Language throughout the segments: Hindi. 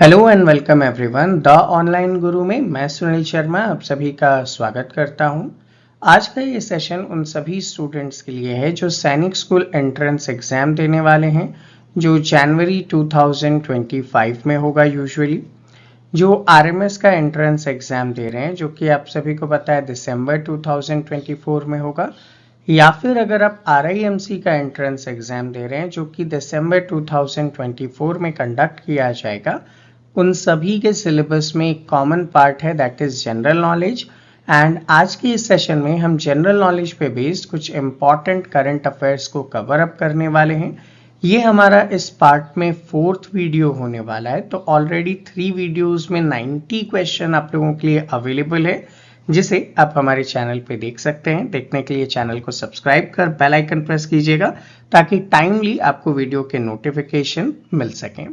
Hello and welcome everyone. The online गुरु में मैं सुनील शर्मा आप सभी का स्वागत करता हूं। आज का ये सेशन उन सभी स्टूडेंट्स के लिए है जो सैनिक स्कूल एंट्रेंस एग्जाम देने वाले हैं, जो जनवरी 2025 में होगा। यूजुअली जो आरएमएस का एंट्रेंस एग्जाम दे रहे हैं, जो कि आप सभी को पता है दिसंबर 2024 में होगा, या फिर अगर आप आरआईएमसी का एंट्रेंस एग्जाम दे रहे हैं जो कि दिसंबर 2024 में कंडक्ट किया जाएगा, उन सभी के सिलेबस में एक कॉमन पार्ट है, that is general knowledge. And आज के इस सेशन में हम जनरल नॉलेज पे बेस्ड कुछ इंपॉर्टेंट करंट अफेयर्स को कवर अप करने वाले हैं। ये हमारा इस पार्ट में फोर्थ वीडियो होने वाला है। तो ऑलरेडी 3 वीडियोस में 90 क्वेश्चन आप लोगों के लिए अवेलेबल है, जिसे आप हमारे चैनल पे देख सकते हैं। देखने के लिए चैनल को सब्सक्राइब कर बेल आइकन प्रेस कीजिएगा ताकि टाइमली आपको वीडियो के नोटिफिकेशन मिल सकें।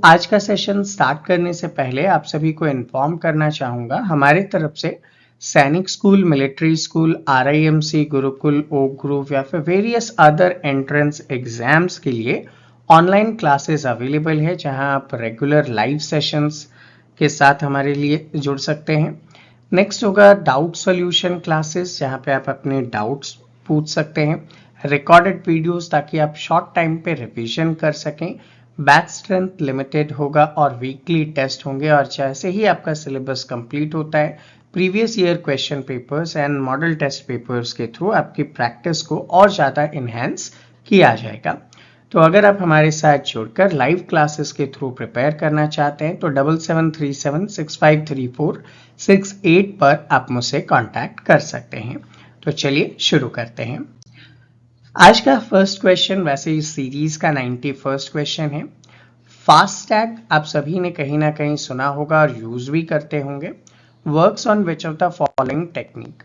आज का सेशन स्टार्ट करने से पहले आप सभी को इन्फॉर्म करना चाहूंगा, हमारे तरफ से सैनिक school, military school, RIMC, Gurukul, Oak group या फिर वेरियस अदर एंट्रेंस एग्जाम्स के लिए ऑनलाइन क्लासेस अवेलेबल है, जहां आप रेगुलर लाइव सेशंस के साथ हमारे लिए जुड़ सकते हैं। नेक्स्ट होगा डाउट सॉल्यूशन क्लासेस, जहां पे आप अपने डाउट्स पूछ सकते हैं। रिकॉर्डेड वीडियोस, ताकि आप शॉर्ट टाइम पे रिवीजन कर सकें। बैच स्ट्रेंथ लिमिटेड होगा और वीकली टेस्ट होंगे, और जैसे ही आपका सिलेबस कंप्लीट होता है, previous year question papers and model test papers के थ्रू आपकी प्रैक्टिस को और ज़्यादा इन्हेंस किया जाएगा। तो अगर आप हमारे साथ जुड़कर लाइव क्लासेस के थ्रू प्रिपेयर करना चाहते हैं तो 7737653468 पर आप मुझसे कांटेक्ट कर सकते हैं। तो चलिए शुरू करते हैं। आज का फर्स्ट क्वेश्चन वैसे इस सीरीज का 91st क्वेश्चन है। फास्टैग आप सभी ने कहीं ना कहीं सुना होगा और यूज भी करते होंगे। Works on which of the following technique.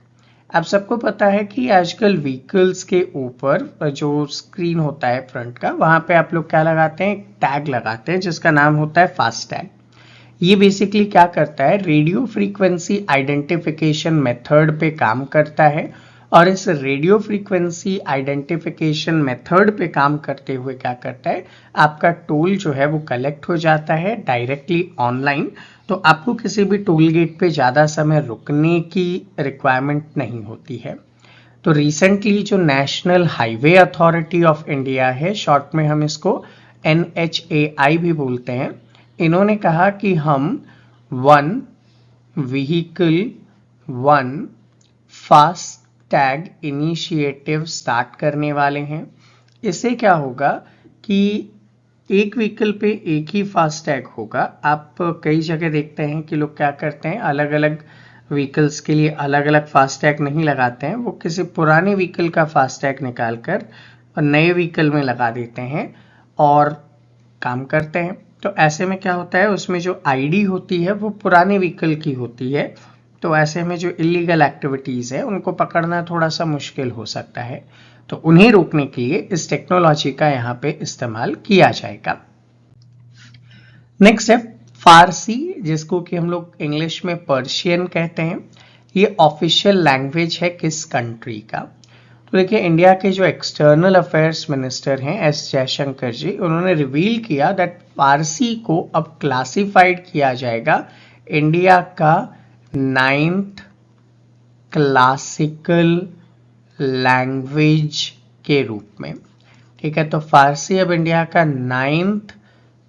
आप सबको पता है कि आजकल व्हीकल्स के ऊपर जो स्क्रीन होता है फ्रंट का, वहां पे आप लोग क्या लगाते हैं, टैग लगाते हैं जिसका नाम होता है फास्टैग। ये बेसिकली क्या करता है, रेडियो फ्रीक्वेंसी आइडेंटिफिकेशन मेथड पे काम करता है, और इस रेडियो फ्रीक्वेंसी आइडेंटिफिकेशन मेथड पे काम करते हुए क्या करता है, आपका टोल जो है वो कलेक्ट हो जाता है डायरेक्टली ऑनलाइन। तो आपको किसी भी टोल गेट पे ज़्यादा समय रुकने की रिक्वायरमेंट नहीं होती है। तो रिसेंटली जो national highway authority of India है, शॉर्ट में हम इसको NHAI भी बोलते हैं, इन्होंने कहा कि हम one vehicle one fast tag initiative start करने वाले हैं। इससे क्या होगा कि एक व्हीकल पे एक ही फास्ट टैग होगा। आप कई जगह देखते हैं कि लोग क्या करते हैं, अलग अलग व्हीकल्स के लिए अलग अलग फास्ट टैग नहीं लगाते हैं, वो किसी पुराने व्हीकल का फास्ट टैग निकाल कर नए व्हीकल में लगा देते हैं और काम करते हैं। तो ऐसे में क्या होता है, उसमें जो आईडी होती है वो पुराने व्हीकल की होती है। तो ऐसे में जो इलीगल एक्टिविटीज है उनको पकड़ना थोड़ा सा मुश्किल हो सकता है। तो उन्हें रोकने के लिए इस टेक्नोलॉजी का यहाँ पे इस्तेमाल किया जाएगा। नेक्स्ट है फारसी, जिसको कि हम लोग इंग्लिश में पर्शियन कहते हैं। ये ऑफिशियल लैंग्वेज है किस कंट्री का। तो देखिए, इंडिया के जो एक्सटर्नल अफेयर्स मिनिस्टर हैं S जयशंकर जी, उन्होंने रिवील किया दैट फारसी को अब क्लासिफाइड किया जाएगा इंडिया का 9th क्लासिकल लैंग्वेज के रूप में। ठीक है, तो फारसी अब इंडिया का 9th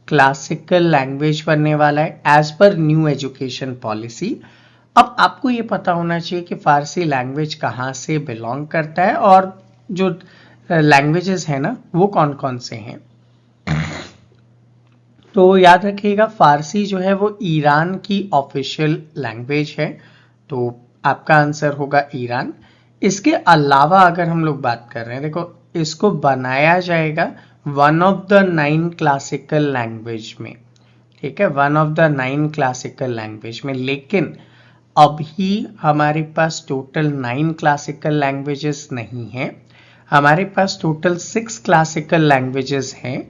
क्लासिकल लैंग्वेज बनने वाला है as per new education policy. अब आपको ये पता होना चाहिए कि फारसी लैंग्वेज कहाँ से बिलोंग करता है, और जो लैंग्वेजेस है ना वो कौन कौन से हैं। तो याद रखिएगा, फारसी जो है वो ईरान की ऑफिशियल लैंग्वेज है, तो आपका आंसर होगा ईरान। इसके अलावा अगर हम लोग बात कर रहे हैं, देखो इसको बनाया जाएगा one of the 9 classical language में। ठीक है, one of the 9 classical language में, लेकिन अभी हमारे पास टोटल 9 क्लासिकल लैंग्वेजेस नहीं है। हमारे पास टोटल 6 क्लासिकल लैंग्वेजेस हैं,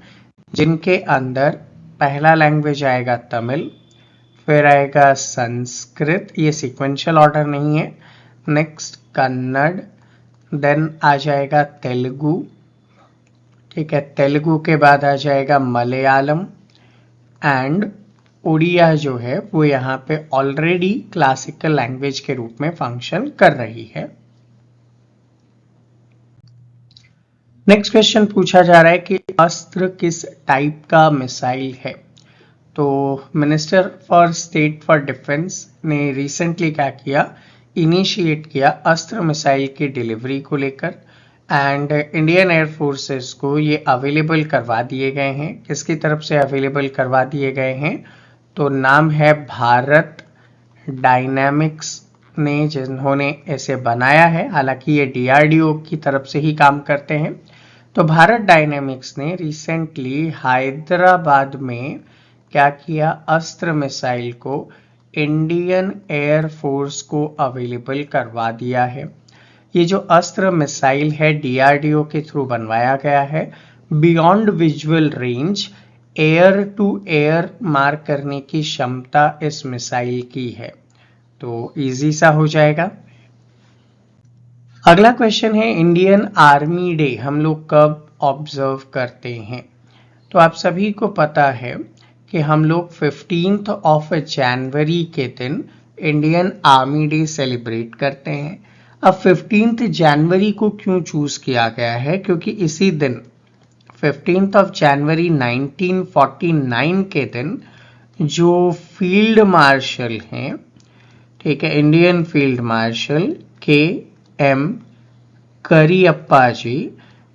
जिनके अंदर पहला लैंग्वेज आएगा तमिल, फिर आएगा संस्कृत, ये सीक्वेंशियल ऑर्डर नहीं है। नेक्स्ट कन्नड़, देन आ जाएगा तेलुगु। ठीक है, तेलुगु के बाद आ जाएगा मलयालम, एंड उड़िया जो है वो यहाँ पे ऑलरेडी क्लासिकल लैंग्वेज के रूप में फंक्शन कर रही है। नेक्स्ट क्वेश्चन पूछा जा रहा है कि अस्त्र किस टाइप का मिसाइल है। तो minister for state for defence ने रिसेंटली क्या किया, इनिशिएट किया अस्त्र मिसाइल की डिलीवरी को लेकर एंड इंडियन एयर फोर्सेस को ये अवेलेबल करवा दिए गए हैं। किसकी तरफ से अवेलेबल करवा दिए गए हैं, तो नाम है भारत डायनामिक्स ने, जिन्होंने इसे बनाया है। हालांकि ये डीआरडीओ की तरफ से ही काम करते हैं। तो भारत डायनामिक्स ने रिसेंटली हैदराबाद में क्या किया, अस्त्र मिसाइल को इंडियन एयर फोर्स को अवेलेबल करवा दिया है। ये जो अस्त्र मिसाइल है डीआरडीओ के थ्रू बनवाया गया है। Beyond visual range air to air मार करने की क्षमता इस मिसाइल की है। तो इजी सा हो जाएगा। अगला क्वेश्चन है इंडियन आर्मी डे हम लोग कब ऑब्जर्व करते हैं। तो आप सभी को पता है कि हम लोग 15 ऑफ जनवरी के दिन इंडियन आर्मी डे सेलिब्रेट करते हैं। अब 15 जनवरी को क्यों चूज किया गया है, क्योंकि इसी दिन 15 ऑफ जनवरी 1949 के दिन जो फील्ड मार्शल हैं, ठीक है, Indian field marshal K M. Cariappa ji,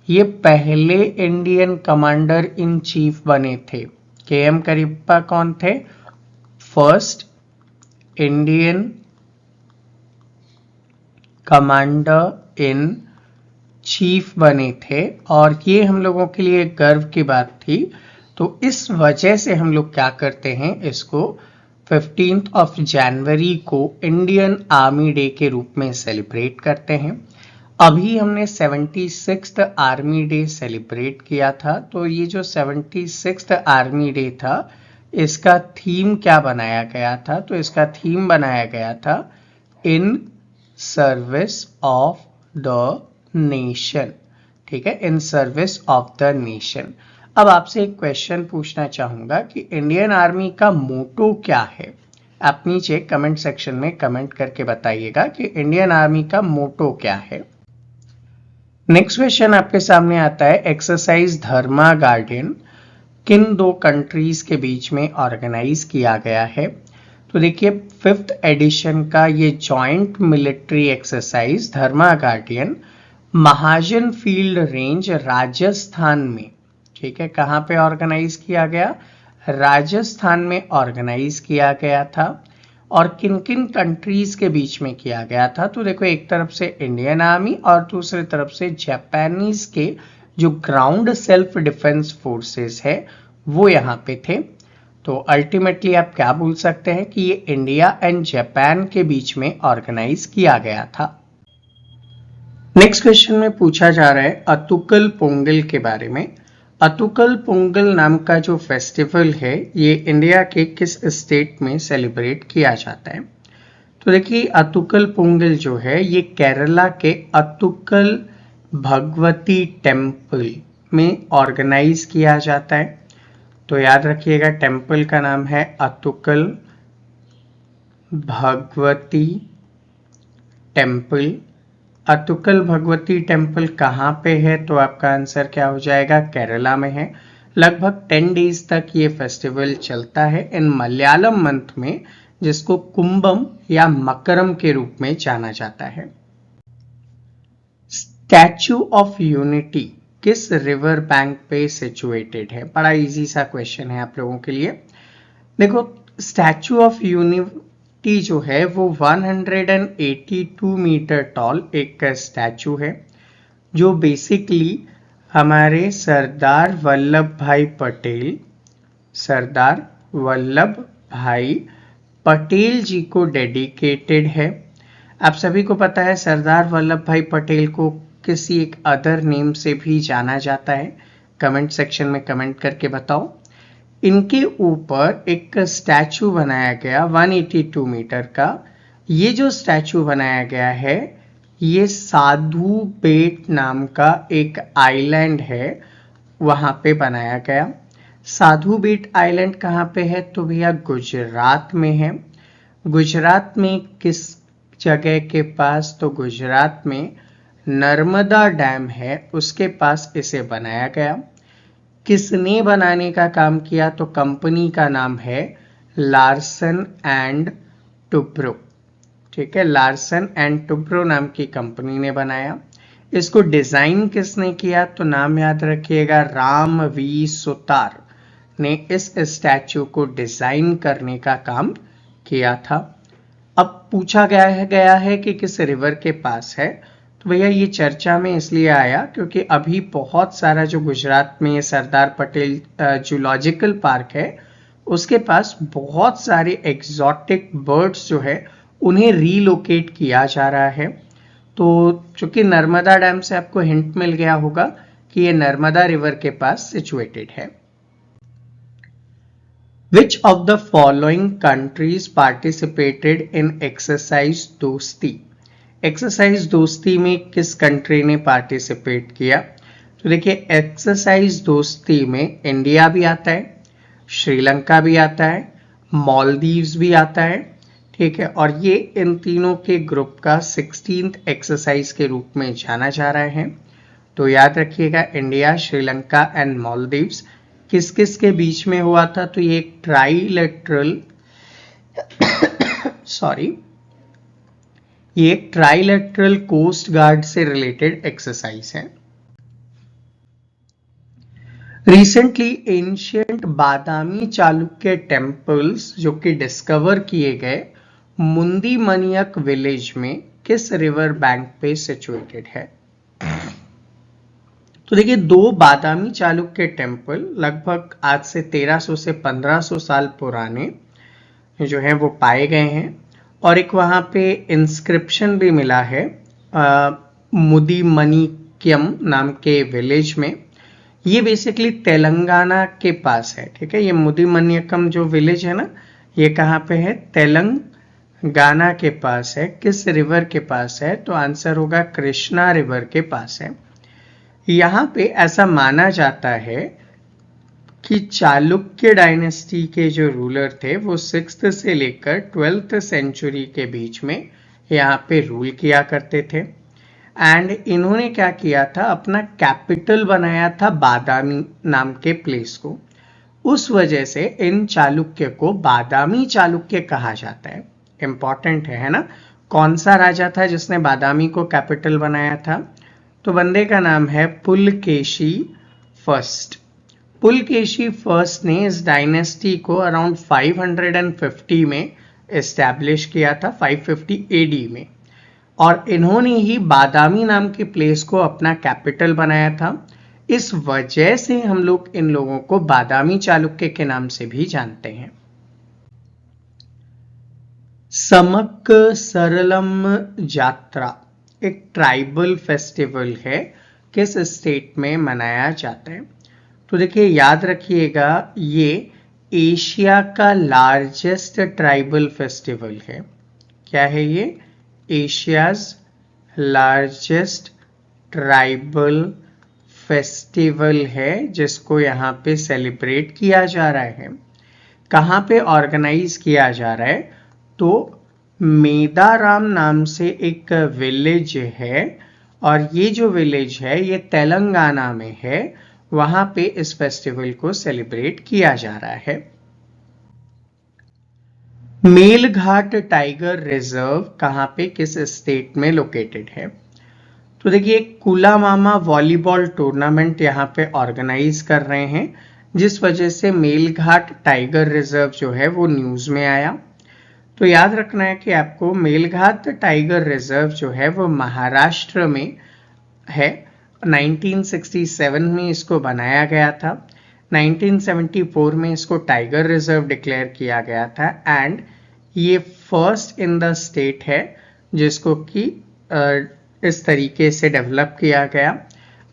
ये पहले इंडियन कमांडर इन चीफ बने थे। के.एम. करियप्पा कौन थे, first Indian commander in chief बने थे और ये हम लोगों के लिए गर्व की बात थी। तो इस वजह से हम लोग क्या करते हैं, इसको 15 ऑफ जनवरी को इंडियन आर्मी डे के रूप में सेलिब्रेट करते हैं। अभी हमने 76th आर्मी डे सेलिब्रेट किया था। तो ये जो 76th आर्मी डे था, इसका थीम क्या बनाया गया था, तो इसका थीम बनाया गया था in service of the nation. ठीक है, in service of the nation. अब आपसे एक क्वेश्चन पूछना चाहूंगा कि इंडियन आर्मी का मोटो क्या है। आप नीचे कमेंट सेक्शन में कमेंट करके बताइएगा कि इंडियन आर्मी का मोटो क्या है। नेक्स्ट क्वेश्चन आपके सामने आता है, एक्सरसाइज धर्मा गार्डन किन दो कंट्रीज के बीच में ऑर्गेनाइज किया गया है। तो देखिए 5th एडिशन का ये जॉइंट मिलिट्री एक्सरसाइज धर्मा गार्डियन महाजन फील्ड रेंज राजस्थान में, ठीक है, कहां पे ऑर्गेनाइज किया गया, राजस्थान में ऑर्गेनाइज किया गया था। और किन किन कंट्रीज के बीच में किया गया था, तो देखो एक तरफ से इंडियन आर्मी और दूसरी तरफ से जापानीज के जो ग्राउंड सेल्फ डिफेंस फोर्सेस है वो यहाँ पे थे। तो अल्टीमेटली आप क्या बोल सकते हैं कि ये इंडिया एंड जापान के बीच में ऑर्गेनाइज किया गया था। नेक्स्ट क्वेश्चन में पूछा जा रहा है अतुकल पोंगल के बारे में। अतुकल पोंगल नाम का जो फेस्टिवल है ये इंडिया के किस स्टेट में सेलिब्रेट किया जाता है। तो देखिए अतुकल पोंगल जो है ये केरला के अतुकल भगवती टेम्पल में ऑर्गेनाइज किया जाता है। तो याद रखिएगा टेम्पल का नाम है अतुकल भगवती टेम्पल। अतुकल भगवती टेम्पल कहाँ पे है, तो आपका आंसर क्या हो जाएगा, केरला में है। लगभग 10 डेज तक ये फेस्टिवल चलता है इन मलयालम मंथ में, जिसको कुंभम या मकरम के रूप में जाना जाता है। स्टैच्यू ऑफ यूनिटी किस रिवर बैंक पे सिचुएटेड है। बड़ा इजी सा क्वेश्चन है आप लोगों के लिए। देखो स्टैच्यू ऑफ यूनिटी जो है वो 182 मीटर टॉल एक स्टैचू है, जो बेसिकली हमारे सरदार वल्लभ भाई पटेल जी को डेडिकेटेड है। आप सभी को पता है सरदार वल्लभ भाई पटेल को किसी एक अदर नेम से भी जाना जाता है, कमेंट सेक्शन में कमेंट करके बताओ। इनके ऊपर एक स्टैचू बनाया गया 182 मीटर का। ये जो स्टैचू बनाया गया है ये साधु बेट नाम का एक आइलैंड है, वहां पे बनाया गया। साधु बीट आइलैंड कहाँ पे है? तो भैया गुजरात में है। गुजरात में किस जगह के पास? तो गुजरात में नर्मदा डैम है, उसके पास इसे बनाया गया। किसने बनाने का काम किया? तो कंपनी का नाम है लार्सन एंड टुब्रो। ठीक है, लार्सन एंड टुब्रो नाम की कंपनी ने बनाया। इसको डिजाइन किसने किया? तो नाम याद रखिएगा, राम वी सुतार ने इस स्टैचू को डिजाइन करने का काम किया था। अब पूछा गया है कि किस रिवर के पास है। तो भैया ये चर्चा में इसलिए आया क्योंकि अभी बहुत सारा जो गुजरात में सरदार पटेल जूलॉजिकल पार्क है, उसके पास बहुत सारे एग्जॉटिक बर्ड्स जो है उन्हें रीलोकेट किया जा रहा है। तो चूंकि नर्मदा डैम से आपको हिंट मिल गया होगा कि ये नर्मदा रिवर के पास सिचुएटेड है। Which of the following countries participated in exercise दोस्ती? एक्सरसाइज दोस्ती में किस कंट्री ने पार्टिसिपेट किया? तो देखिए, एक्सरसाइज दोस्ती में इंडिया भी आता है, श्रीलंका भी आता है, मालदीव्स भी आता है। ठीक है, और ये इन तीनों के ग्रुप का 16th एक्सरसाइज के रूप में जाना जा रहा है। तो याद रखिएगा, इंडिया, श्रीलंका एंड मालदीव्स किस किस के बीच में हुआ था? तो ये एक ट्राइलेटरल ये एक ट्राइलेटरल कोस्ट गार्ड से रिलेटेड एक्सरसाइज है। रिसेंटली एंशियंट बादामी चालुक्य टेम्पल्स जो कि डिस्कवर किए गए मुंदी मनियक विलेज में किस रिवर बैंक पे सिचुएटेड है? तो देखिए, दो बादामी चालुक्य टेम्पल लगभग आज से 1300 से 1500 साल पुराने जो है वो पाए गए हैं, और एक वहां पे इंस्क्रिप्शन भी मिला है मुदीमणिक्यम नाम के विलेज में। ये बेसिकली तेलंगाना के पास है। ठीक है, ये मुदीमणिक्यम जो विलेज है ना, ये कहाँ पे है? तेलंगाना के पास है। किस रिवर के पास है? तो आंसर होगा कृष्णा रिवर के पास है। यहाँ पे ऐसा माना जाता है कि चालुक्य डायनेस्टी के जो रूलर थे वो 6th से लेकर 12th सेंचुरी के बीच में यहाँ पे रूल किया करते थे। एंड इन्होंने क्या किया था? अपना कैपिटल बनाया था बादामी नाम के प्लेस को। उस वजह से इन चालुक्य को बादामी चालुक्य कहा जाता है। इंपॉर्टेंट है ना? कौन सा राजा था जिसने बादामी को कैपिटल बनाया था? तो बंदे का नाम है पुलकेशी फर्स्ट। पुलकेशी फर्स्ट ने इस डायनेस्टी को अराउंड 550 में एस्टैब्लिश किया था, 550 एडी में, और इन्होंने ही बादामी नाम के प्लेस को अपना कैपिटल बनाया था। इस वजह से हम लोग इन लोगों को बादामी चालुक्य के नाम से भी जानते हैं। समक सरलम यात्रा एक ट्राइबल फेस्टिवल है, किस स्टेट में मनाया जाता है? तो देखिए, याद रखिएगा, ये एशिया का लार्जेस्ट ट्राइबल फेस्टिवल है। क्या है ये? एशियाज लार्जेस्ट ट्राइबल फेस्टिवल है, जिसको यहाँ पे सेलिब्रेट किया जा रहा है। कहाँ पे ऑर्गेनाइज किया जा रहा है? तो मेदाराम नाम से एक विलेज है, और ये जो विलेज है ये तेलंगाना में है। वहां पे इस फेस्टिवल को सेलिब्रेट किया जा रहा है। मेलघाट टाइगर रिजर्व कहां पे, किस स्टेट में लोकेटेड है? तो देखिए, कुलामामा वॉलीबॉल टूर्नामेंट यहाँ पे ऑर्गेनाइज कर रहे हैं, जिस वजह से मेलघाट टाइगर रिजर्व जो है वो न्यूज में आया। तो याद रखना है कि आपको मेलघाट टाइगर रिजर्व जो है वो महाराष्ट्र में है। 1967 में इसको बनाया गया था। 1974 में इसको टाइगर रिजर्व डिक्लेयर किया गया था, एंड ये फर्स्ट इन द स्टेट है जिसको कि इस तरीके से डेवलप किया गया।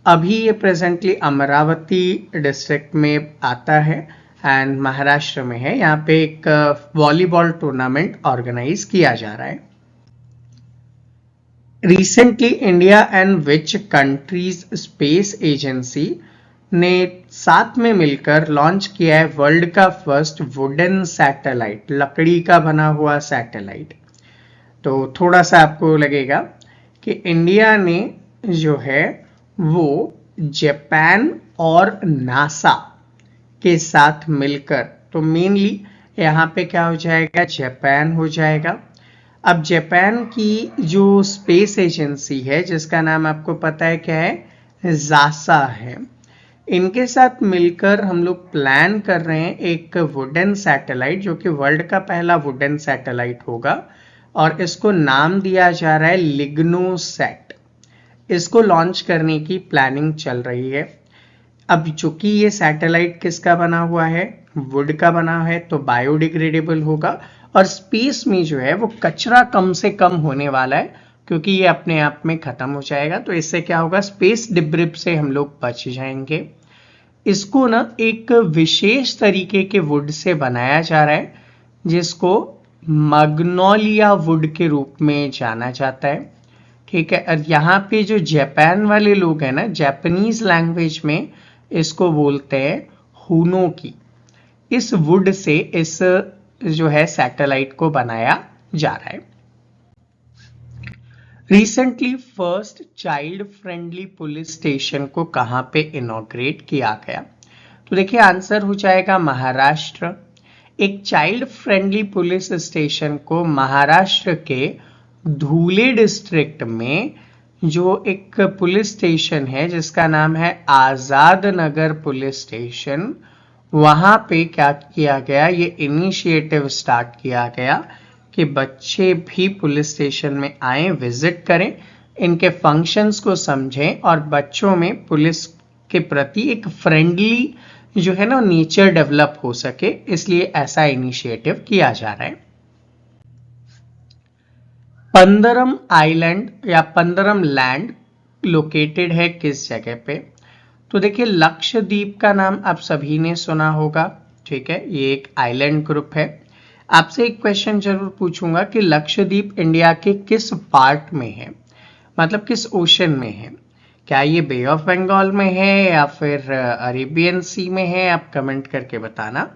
अभी ये प्रेजेंटली अमरावती डिस्ट्रिक्ट में आता है एंड महाराष्ट्र में है। यहाँ पे एक वॉलीबॉल टूर्नामेंट ऑर्गेनाइज किया जा रहा है। Recently India and which countries space agency ने साथ में मिलकर लॉन्च किया है वर्ल्ड का फर्स्ट वुडन सैटेलाइट, लकड़ी का बना हुआ सैटेलाइट। तो थोड़ा सा आपको लगेगा कि इंडिया ने जो है वो जापान और नासा के साथ मिलकर, तो मेनली यहाँ पे क्या हो जाएगा, जापान हो जाएगा। अब जापान की जो स्पेस एजेंसी है जिसका नाम आपको पता है क्या है, जासा है, इनके साथ मिलकर हम लोग प्लान कर रहे हैं एक वुडन सैटेलाइट जो कि वर्ल्ड का पहला वुडन सैटेलाइट होगा और इसको नाम दिया जा रहा है लिग्नोसैट। इसको लॉन्च करने की प्लानिंग चल रही है। अब चूंकि ये सैटेलाइट किसका बना हुआ है, वुड का बना है, तो बायोडिग्रेडेबल होगा और स्पेस में जो है वो कचरा कम से कम होने वाला है क्योंकि ये अपने आप में खत्म हो जाएगा। तो इससे क्या होगा, स्पेस डिब्रिब से हम लोग बच जाएंगे। इसको ना एक विशेष तरीके के वुड से बनाया जा रहा है जिसको मैग्नोलिया वुड के रूप में जाना जाता है। ठीक है, और यहाँ पे जो जापान वाले लोग हैं ना, जापानीज लैंग्वेज में इसको बोलते हैं हुनोकी। इस वुड से इस जो है सैटेलाइट को बनाया जा रहा है। Recently first child friendly police station को कहां पे इनॉग्रेट किया गया, तो देखिए आंसर हो जाएगा महाराष्ट्र। एक चाइल्ड फ्रेंडली पुलिस स्टेशन को महाराष्ट्र के धुले डिस्ट्रिक्ट में जो एक पुलिस स्टेशन है जिसका नाम है आजाद नगर पुलिस स्टेशन, वहां पे क्या किया गया, ये इनिशिएटिव स्टार्ट किया गया कि बच्चे भी पुलिस स्टेशन में आए, विजिट करें, इनके फंक्शंस को समझें और बच्चों में पुलिस के प्रति एक फ्रेंडली जो है ना नेचर डेवलप हो सके, इसलिए ऐसा इनिशिएटिव किया जा रहा है। पंदरम आइलैंड या पंदरम लैंड लोकेटेड है किस जगह पे, तो देखिए लक्षद्वीप का नाम आप सभी ने सुना होगा। ठीक है, ये एक आइलैंड ग्रुप है। आपसे एक क्वेश्चन जरूर पूछूंगा कि लक्षद्वीप इंडिया के किस पार्ट में है, मतलब किस ओशन में है, क्या ये बे ऑफ बंगाल में है या फिर अरेबियन सी में है, आप कमेंट करके बताना।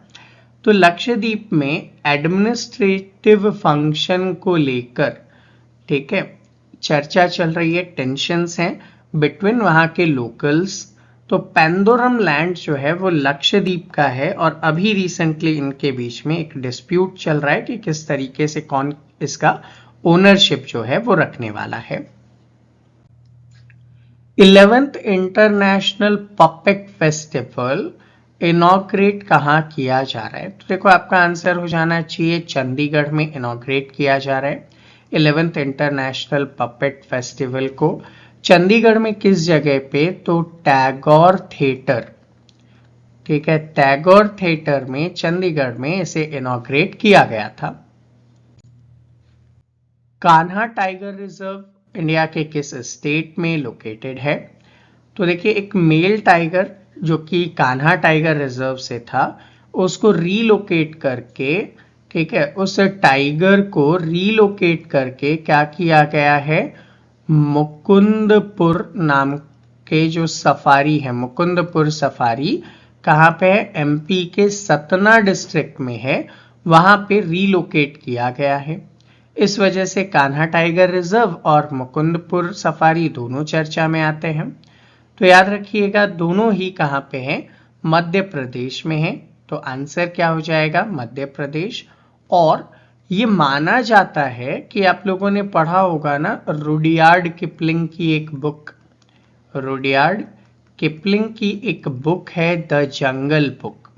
तो लक्षद्वीप में एडमिनिस्ट्रेटिव फंक्शन को लेकर, ठीक है, चर्चा चल रही है, टेंशंस हैं बिटवीन वहां के लोकल्स। तो पेंदोरम लैंड जो है वो लक्षद्वीप का है और अभी रिसेंटली इनके बीच में एक डिस्प्यूट चल रहा है कि किस तरीके से कौन इसका ओनरशिप जो है वो रखने वाला है। 11th international puppet festival inaugurate कहां किया जा रहा है, तो देखो आपका आंसर हो जाना चाहिए चंडीगढ़ में इनॉग्रेट किया जा रहा है 11th इंटरनेशनल पपेट फेस्टिवल को। चंडीगढ़ में किस जगह पे, तो टैगोर थिएटर। ठीक है, टैगोर थिएटर में चंडीगढ़ में इसे इनॉग्रेट किया गया था। कान्हा टाइगर रिजर्व इंडिया के किस स्टेट में लोकेटेड है, तो देखिए एक मेल टाइगर जो कि कान्हा टाइगर रिजर्व से था उसको रीलोकेट करके, ठीक है, उस टाइगर को रीलोकेट करके क्या किया गया है, मुकुंदपुर नाम के जो सफारी है, मुकुंदपुर सफारी कहां पे है, एमपी के सतना डिस्ट्रिक्ट में है, वहां पे रीलोकेट किया गया है। इस वजह से कान्हा टाइगर रिजर्व और मुकुंदपुर सफारी दोनों चर्चा में आते हैं। तो याद रखिएगा दोनों ही कहां पे हैं, मध्य प्रदेश में है। तो आंसर क्या हो जाएगा, मध्य प्रदेश। और ये माना जाता है कि आप लोगों ने पढ़ा होगा ना रुडियार्ड किपलिंग की एक बुक, रुडियार्ड किपलिंग की एक बुक है द जंगल बुक,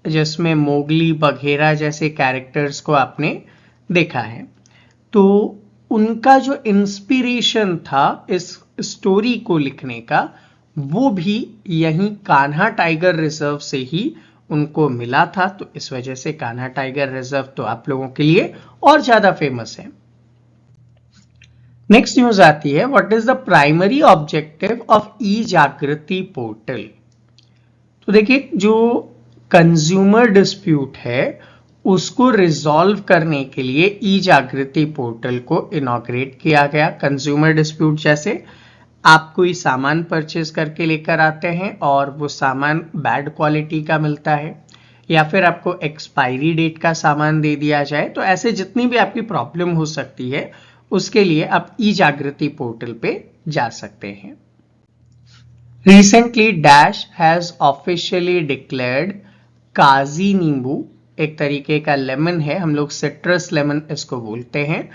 जिसमें मोगली बघेरा जैसे कैरेक्टर्स को आपने देखा है। तो उनका जो इंस्पिरेशन था इस स्टोरी को लिखने का वो भी यहीं कान्हा टाइगर रिजर्व से ही उनको मिला था। तो इस वजह से कान्हा टाइगर रिजर्व तो आप लोगों के लिए और ज्यादा फेमस है। नेक्स्ट न्यूज आती है, what is the primary objective of E Jagriti portal. तो देखिए जो कंज्यूमर डिस्प्यूट है उसको रिजॉल्व करने के लिए ई जागृति पोर्टल को इनॉग्रेट किया गया। कंज्यूमर डिस्प्यूट जैसे आप कोई सामान परचेज करके लेकर आते हैं और वो सामान बैड क्वालिटी का मिलता है, या फिर आपको एक्सपायरी डेट का सामान दे दिया जाए, तो ऐसे जितनी भी आपकी प्रॉब्लम हो सकती है उसके लिए आप ई जागृति पोर्टल पे जा सकते हैं। रिसेंटली डैश has officially declared Kaji Nimbu, एक तरीके का लेमन है, हम लोग सिट्रस लेमन इसको बोलते हैं,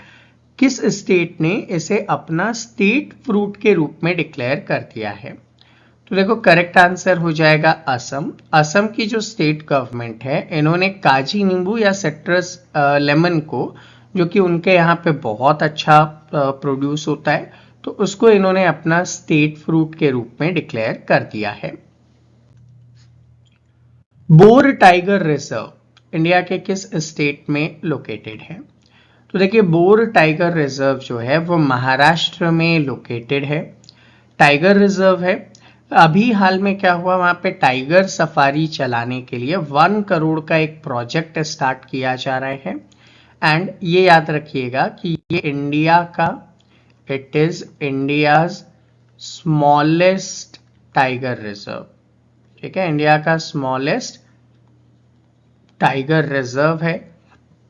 किस स्टेट ने इसे अपना स्टेट फ्रूट के रूप में डिक्लेयर कर दिया है? तो देखो करेक्ट आंसर हो जाएगा असम। असम की जो स्टेट गवर्नमेंट है, इन्होंने काजी नींबू या सिट्रस लेमन को, जो कि उनके यहाँ पे बहुत अच्छा प्रोड्यूस होता है, तो उसको इन्होंने अपना स्टेट फ्रूट के रूप में डिक्लेयर कर दिया है। बोर टाइगर रिजर्व इंडिया के किस स्टेट में लोकेटेड है? तो देखिए बोर टाइगर रिजर्व जो है वो महाराष्ट्र में लोकेटेड है, टाइगर रिजर्व है। अभी हाल में क्या हुआ, वहां पे टाइगर सफारी चलाने के लिए 1 करोड़ का एक प्रोजेक्ट स्टार्ट किया जा रहा है। एंड ये याद रखिएगा कि ये इंडिया का, it is India's smallest tiger reserve, ठीक है, इंडिया का स्मॉलेस्ट टाइगर रिजर्व है।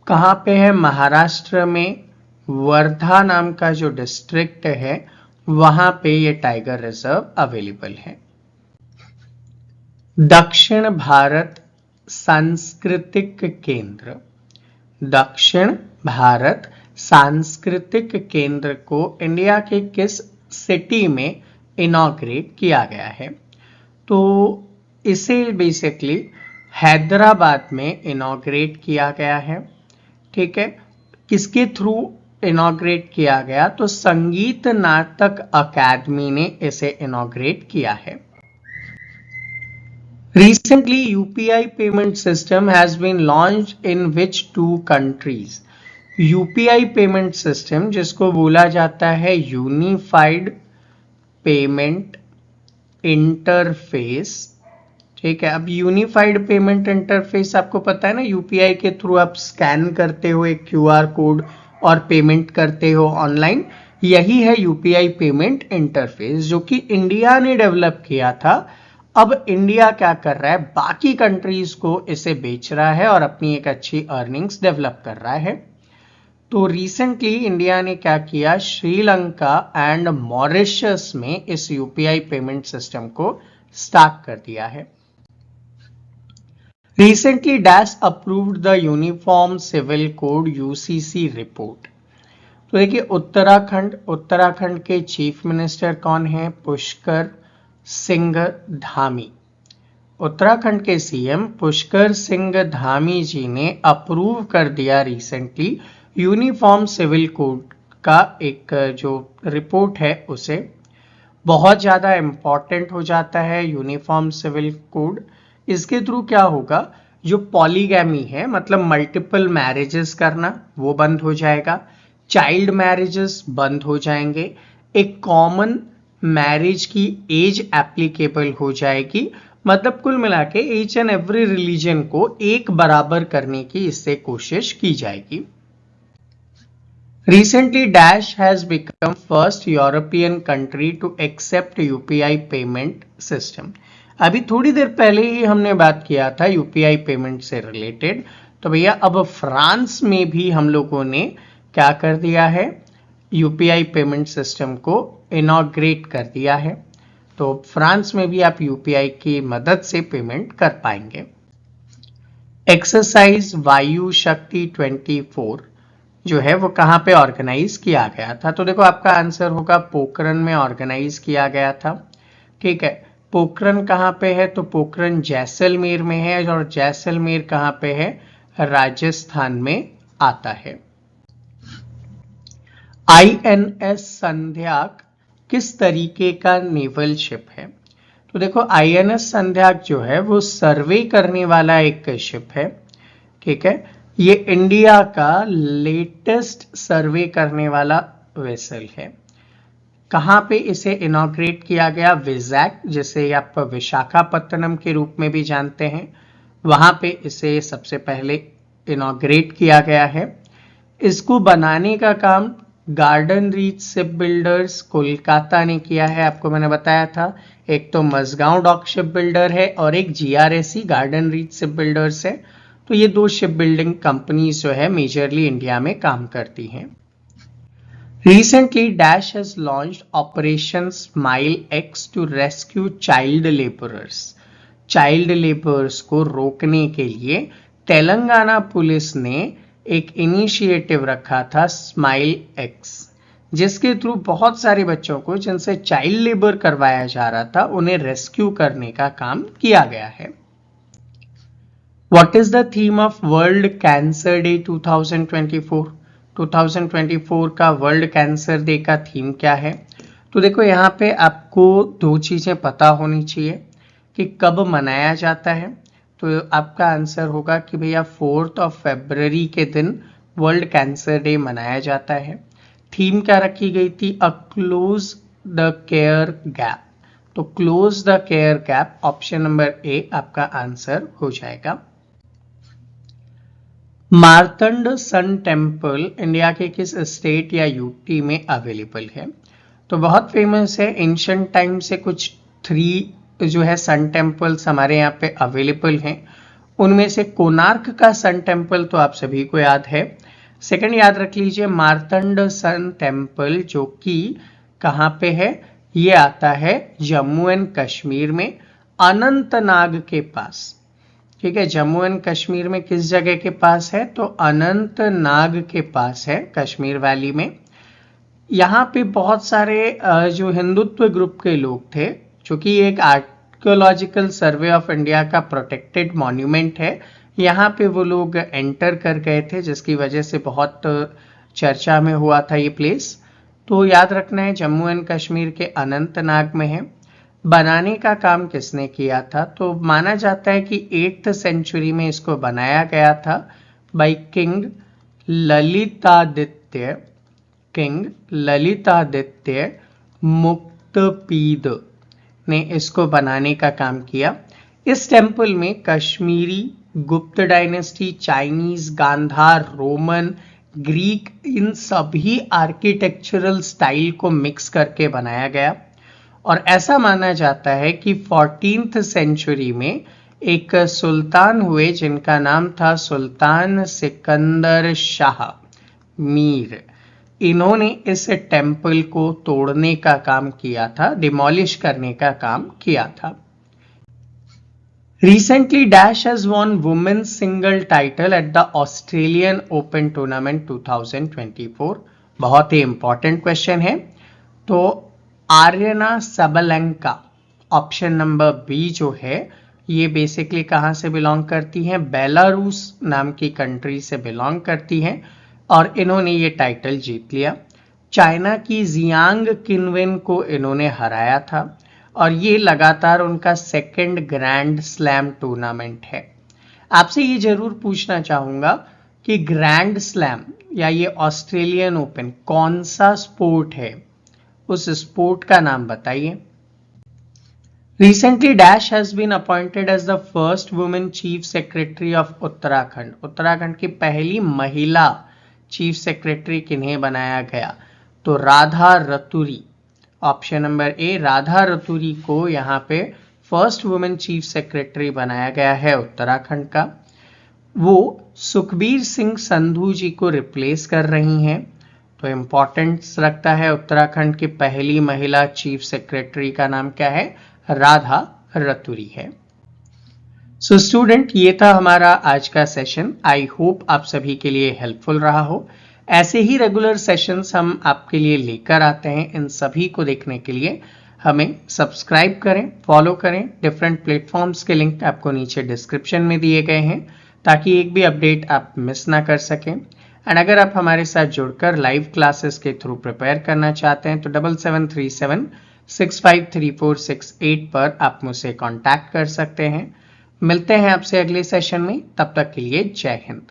कहां पे है? महाराष्ट्र में वर्धा नाम का जो डिस्ट्रिक्ट है वहां पे ये टाइगर रिजर्व अवेलेबल है। दक्षिण भारत सांस्कृतिक केंद्र, दक्षिण भारत सांस्कृतिक केंद्र को इंडिया के किस सिटी में इनॉग्रेट किया गया है? तो इसे बेसिकली हैदराबाद में इनॉग्रेट किया गया है, ठीक है। किसके थ्रू इनॉग्रेट किया गया? तो संगीत नाटक अकादमी ने इसे इनॉग्रेट किया है। Recently UPI payment system has been launched in which 2 countries? UPI payment system जिसको बोला जाता है यूनिफाइड पेमेंट इंटरफेस, ठीक है। अब यूनिफाइड पेमेंट इंटरफेस आपको पता है ना, यूपीआई के थ्रू आप स्कैन करते हो एक क्यूआर कोड और पेमेंट करते हो ऑनलाइन, यही है यूपीआई पेमेंट इंटरफेस जो कि इंडिया ने डेवलप किया था। अब इंडिया क्या कर रहा है, बाकी कंट्रीज को इसे बेच रहा है और अपनी एक अच्छी अर्निंग्स डेवलप कर रहा है। तो रिसेंटली इंडिया ने क्या किया, श्रीलंका एंड मॉरिशस में इस यूपीआई पेमेंट सिस्टम को स्टार्ट कर दिया है। Recently Dash approved the Uniform Civil Code UCC report। तो देखिए उत्तराखंड के चीफ मिनिस्टर कौन है? पुष्कर सिंह धामी। उत्तराखंड के सीएम पुष्कर सिंह धामी जी ने अप्रूव कर दिया रिसेंटली यूनिफॉर्म सिविल कोड का एक जो रिपोर्ट है उसे। बहुत ज्यादा इंपॉर्टेंट हो जाता है यूनिफॉर्म सिविल कोड। इसके थ्रू क्या होगा, जो पॉलीगैमी है मतलब मल्टीपल मैरिजेस करना वो बंद हो जाएगा, चाइल्ड मैरिजेस बंद हो जाएंगे, एक कॉमन मैरिज की एज एप्लीकेबल हो जाएगी। मतलब कुल मिला के ईच एंड एवरी रिलीजन को एक बराबर करने की इससे कोशिश की जाएगी। Recently Dash has become first European country to accept UPI payment system। अभी थोड़ी देर पहले ही हमने बात किया था यूपीआई पेमेंट से रिलेटेड, तो भैया अब फ्रांस में भी हम लोगों ने क्या कर दिया है, यूपीआई पेमेंट सिस्टम को इनॉग्रेट कर दिया है। तो फ्रांस में भी आप यूपीआई की मदद से पेमेंट कर पाएंगे। एक्सरसाइज वायु शक्ति 24 जो है वो कहां पे ऑर्गेनाइज किया गया था? तो देखो आपका आंसर होगा पोखरन में ऑर्गेनाइज किया गया था, ठीक है। पोखरन कहां पे है? तो पोखरन जैसलमेर में है, और जैसलमेर कहां पे है? राजस्थान में आता है। आईएनएस संध्याक किस तरीके का नेवल शिप है? तो देखो आईएनएस संध्याक जो है वो सर्वे करने वाला एक शिप है, ठीक है। ये इंडिया का लेटेस्ट सर्वे करने वाला वेसल है। कहां पे इसे इनॉग्रेट किया गया? विजैक, जिसे आप विशाखापत्तनम के रूप में भी जानते हैं, वहां पे इसे सबसे पहले इनॉग्रेट किया गया है। इसको बनाने का काम garden reach ship builders Kolkata ने किया है, आपको मैंने बताया था। एक तो मजगांव डॉक शिप बिल्डर है और एक GRSC garden reach ship builders है। तो ये दो शिप बिल्डिंग कंपनीज जो है मेजरली इंडिया में काम करती हैं। Recently, Dash has launched Operation Smile X to rescue child laborers. Child labours को रोकने के लिए तेलंगाना पुलिस ने एक इनिशिएटिव रखा था स्माइल एक्स, जिसके थ्रू बहुत सारे बच्चों को जिनसे चाइल्ड लेबर करवाया जा रहा था उन्हें रेस्क्यू करने का काम किया गया है। What is the theme of World Cancer Day 2024? 2024 का वर्ल्ड कैंसर डे का थीम क्या है? तो देखो यहाँ पे आपको दो चीजें पता होनी चाहिए कि कब मनाया जाता है। तो आपका आंसर होगा कि भैया 4 फरवरी के दिन वर्ल्ड कैंसर डे मनाया जाता है। थीम क्या रखी गई थी? Uh close the care gap. तो close the care gap option number A आपका आंसर हो जाएगा। मार्तंड सन टेम्पल इंडिया के किस स्टेट या यूटी में अवेलेबल है? तो बहुत फेमस है। एंशिएंट टाइम से कुछ 3 जो है सन टेम्पल्स हमारे यहाँ पे अवेलेबल हैं। उनमें से कोणार्क का सन टेम्पल तो आप सभी को याद है। सेकंड याद रख लीजिए मार्तंड सन टेम्पल, जो कि कहाँ पे है? ये आता है जम्मू एंड कश्मीर में अनंतनाग के पास। ठीक है, जम्मू एंड कश्मीर में किस जगह के पास है? तो अनंतनाग के पास है, कश्मीर वैली में। यहाँ पे बहुत सारे जो हिंदुत्व ग्रुप के लोग थे, चूंकि एक आर्कियोलॉजिकल सर्वे ऑफ इंडिया का प्रोटेक्टेड मॉन्यूमेंट है, यहाँ पे वो लोग एंटर कर गए थे, जिसकी वजह से बहुत चर्चा में हुआ था ये प्लेस। तो याद रखना है जम्मू एंड कश्मीर के अनंतनाग में है। बनाने का काम किसने किया था? तो माना जाता है कि 8th सेंचुरी में इसको बनाया गया था बाय किंग ललितादित्य मुक्तपीद ने इसको बनाने का काम किया। इस टेम्पल में Kashmiri, Gupta dynasty, Chinese, Gandhara, Roman, Greek, इन सभी आर्किटेक्चरल स्टाइल को मिक्स करके बनाया गया। और ऐसा माना जाता है कि 14th सेंचुरी में एक सुल्तान हुए जिनका नाम था सुल्तान सिकंदर शाह मीर। इन्होंने इस टेम्पल को तोड़ने का काम किया था, डिमोलिश करने का काम किया था। Recently, Dash has won women's single title at the Australian Open Tournament 2024. बहुत ही इंपॉर्टेंट क्वेश्चन है। तो Aryna Sabalenka option number B जो है ये बेसिकली कहां से बिलोंग करती हैं? बेलारूस नाम की कंट्री से बिलोंग करती हैं और इन्होंने ये टाइटल जीत लिया। चाइना की जियांग किनवेन को इन्होंने हराया था और ये लगातार उनका 2nd ग्रैंड स्लैम टूर्नामेंट है। आपसे ये जरूर पूछना चाहूंगा कि ग्रैंड स्लैम या ये ऑस्ट्रेलियन ओपन कौन सा स्पोर्ट है? उस स्पोर्ट का नाम बताइए। Recently, Dash has been appointed as the first woman chief secretary of Uttarakhand. Uttarakhand की पहली महिला चीफ सेक्रेटरी किन्हें बनाया गया? तो Radha Raturi, option number A Radha Raturi को यहाँ पे फर्स्ट वुमेन चीफ सेक्रेटरी बनाया गया है उत्तराखंड का। वो सुखबीर सिंह संधू जी को रिप्लेस कर रही हैं। तो इंपॉर्टेंस रखता है उत्तराखंड की पहली महिला चीफ सेक्रेटरी का नाम क्या है? राधा रतुरी है। सो स्टूडेंट, ये था हमारा आज का सेशन। आई होप आप सभी के लिए हेल्पफुल रहा हो। ऐसे ही रेगुलर सेशंस हम आपके लिए लेकर आते हैं। इन सभी को देखने के लिए हमें सब्सक्राइब करें, फॉलो करें। डिफरेंट प्लेटफॉर्म्स के लिंक आपको नीचे डिस्क्रिप्शन में दिए गए हैं ताकि एक भी अपडेट आप मिस ना कर सकें। एंड अगर आप हमारे साथ जुड़कर लाइव क्लासेस के थ्रू प्रिपेयर करना चाहते हैं तो 7737653468 पर आप मुझसे कांटेक्ट कर सकते हैं। मिलते हैं आपसे अगले सेशन में, तब तक के लिए जय हिंद।